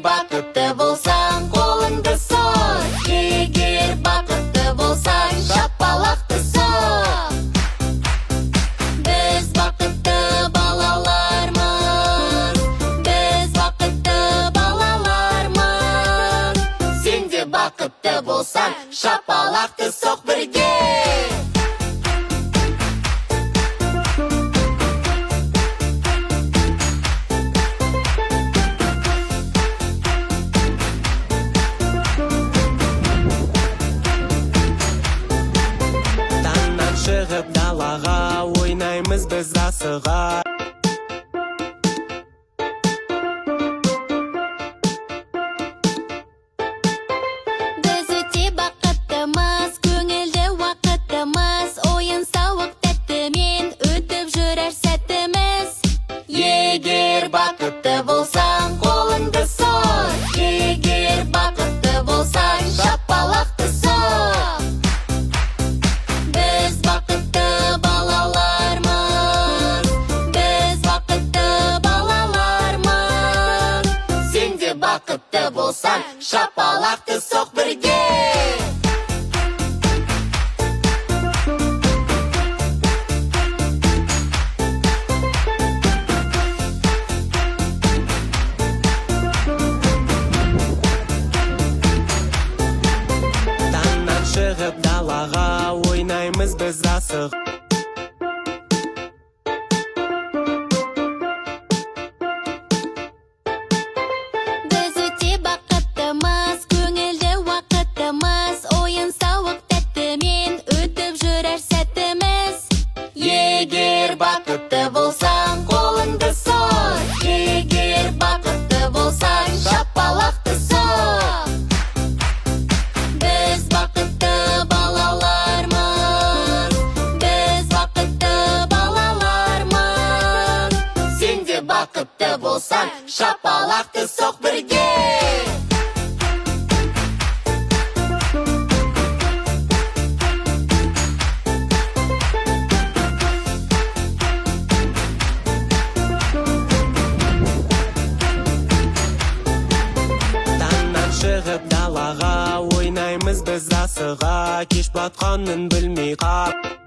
бақытты болсаң, қолыңды сот. Егер бақытты болсаң, шапалақты соқ. Біз бақытты балалармыз, біз бақытты балалармыз. Сен де бақытты болсаң, шапалақты соқ бірге. Шығып далаға, ойнаймыз біз асыға. Біз өте бақыттымыз, көңілді уақытымыз, ойын сауық тәттімен өтіп жүрер сәтіміз. Егер бақытты болсаң, қолыңды сот. Егер бақытты болсаң, шапалақты соқ. Бақытты болсаң, шапалақты соқ бірге. Таңнан шығып далаға, ойнаймыз біз асық. Егер бақытты болсаң, қолыңды сот. Егер бақытты болсаң, шапалақты соқ. Біз бақытты балалармыз, біз бақытты балалармыз. Сен де бақытты болсаң, шапалақты соқ бірге. Шығып далаға, ойнаймыз біз асыға. Кеш батқанын білмей қап.